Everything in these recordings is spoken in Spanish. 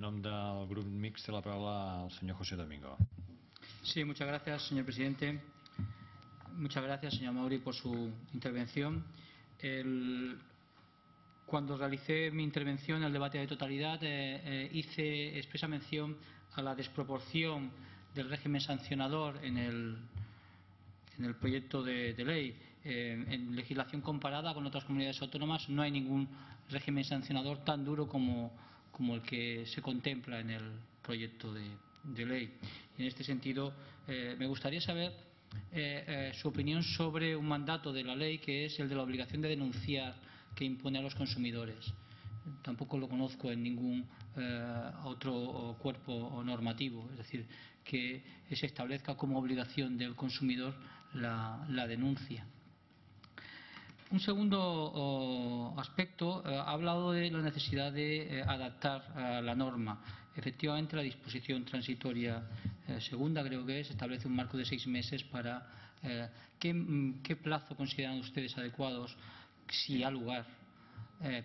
nom del Grup Mixt té la paraula el senyor José Domingo. Sí, muchas gracias, señor presidente. Muchas gracias, señor Mauri, por su intervención. Cuando realicé mi intervención en el debate de totalidad, hice expresa mención a la desproporción del régimen sancionador en el proyecto de ley. En legislación comparada con otras comunidades autónomas no hay ningún régimen sancionador tan duro como el que se contempla en el proyecto de ley. En este sentido, me gustaría saber su opinión sobre un mandato de la ley, que es el de la obligación de denunciar que impone a los consumidores. Tampoco lo conozco en ningún otro cuerpo normativo, es decir, que se establezca como obligación del consumidor la denuncia. Un segundo aspecto, ha hablado de la necesidad de adaptar la norma. Efectivamente, la disposición transitoria segunda, creo que establece un marco de 6 meses para… ¿Qué plazo consideran ustedes adecuados, si ha lugar?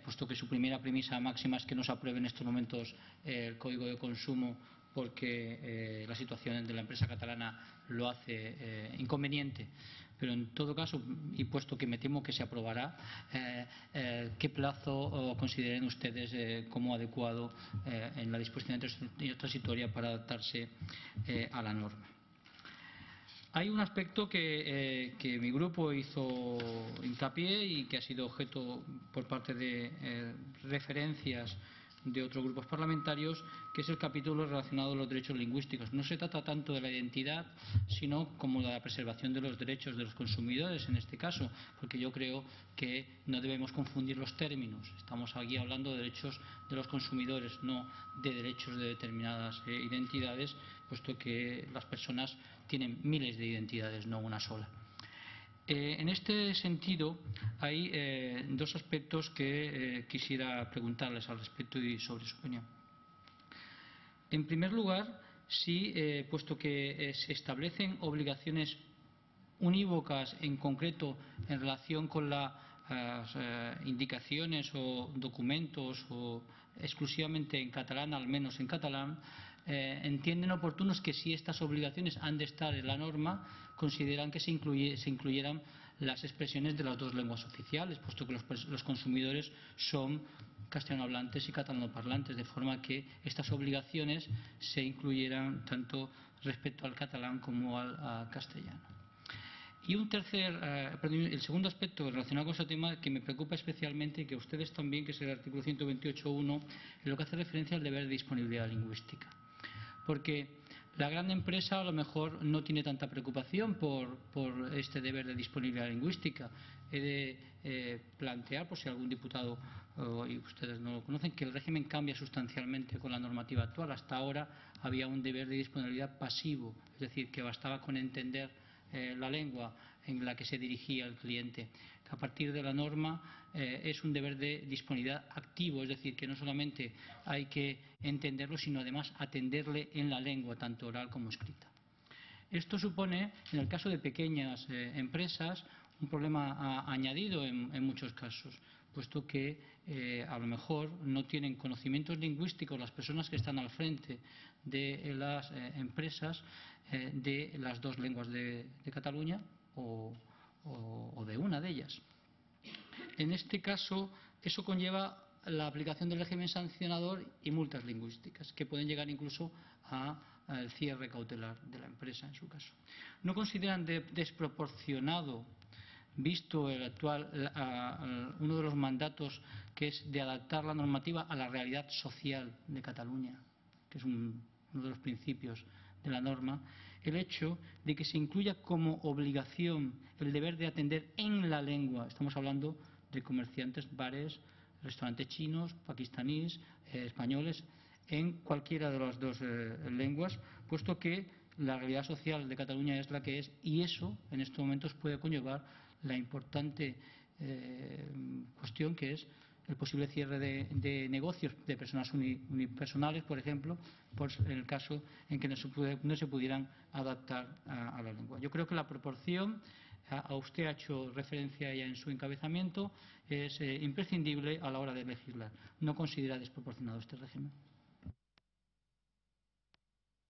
Puesto que su primera premisa máxima es que no se apruebe en estos momentos el Código de Consumo porque la situación de la empresa catalana lo hace inconveniente. Pero en todo caso, y puesto que me temo que se aprobará, ¿qué plazo consideren ustedes como adecuado en la disposición transitoria para adaptarse a la norma? Hay un aspecto que mi grupo hizo hincapié y que ha sido objeto por parte de referencias de otros grupos parlamentarios, que es el capítulo relacionado con los derechos lingüísticos. No se trata tanto de la identidad, sino como de la preservación de los derechos de los consumidores en este caso, porque yo creo que no debemos confundir los términos. Estamos aquí hablando de derechos de los consumidores, no de derechos de determinadas identidades, puesto que las personas tienen miles de identidades, no una sola. En este sentido, hay dos aspectos que quisiera preguntarles al respecto y sobre su opinión. En primer lugar, si, puesto que se establecen obligaciones unívocas en concreto en relación con las indicaciones o documentos o exclusivamente en catalán, al menos en catalán, entienden oportunos que si estas obligaciones han de estar en la norma, consideran que se incluyeran las expresiones de las dos lenguas oficiales, puesto que los consumidores son castellanohablantes y catalanoparlantes, de forma que estas obligaciones se incluyeran tanto respecto al catalán como al castellano. Y el segundo aspecto relacionado con ese tema que me preocupa especialmente, y que a ustedes también, que es el artículo 128.1, en lo que hace referencia al deber de disponibilidad lingüística. Porque la gran empresa a lo mejor no tiene tanta preocupación por este deber de disponibilidad lingüística. He de plantear, por si algún diputado y ustedes no lo conocen, que el régimen cambia sustancialmente con la normativa actual. Hasta ahora había un deber de disponibilidad pasivo, es decir, que bastaba con entender la lengua en la que se dirigía el cliente. A partir de la norma es un deber de disponibilidad activo, es decir, que no solamente hay que entenderlo, sino además atenderle en la lengua, tanto oral como escrita. Esto supone, en el caso de pequeñas empresas, un problema añadido en muchos casos, puesto que a lo mejor no tienen conocimientos lingüísticos las personas que están al frente de las empresas de las dos lenguas de Cataluña o de una de ellas. En este caso, eso conlleva la aplicación del régimen sancionador y multas lingüísticas, que pueden llegar incluso al cierre cautelar de la empresa en su caso. ¿No consideran desproporcionado, visto el actual, uno de los mandatos, que es de adaptar la normativa a la realidad social de Cataluña, que es uno de los principios de la norma, el hecho de que se incluya como obligación el deber de atender en la lengua? Estamos hablando de comerciantes, bares, restaurantes chinos, pakistaníes, españoles, en cualquiera de las dos lenguas, puesto que la realidad social de Cataluña es la que es, y eso en estos momentos puede conllevar la importante cuestión que es el posible cierre de negocios de personas unipersonales, por ejemplo, en el caso en que no se pudieran adaptar a la lengua. Yo creo que la proporción, a usted ha hecho referencia ya en su encabezamiento, es imprescindible a la hora de legislar. ¿No considera desproporcionado este régimen?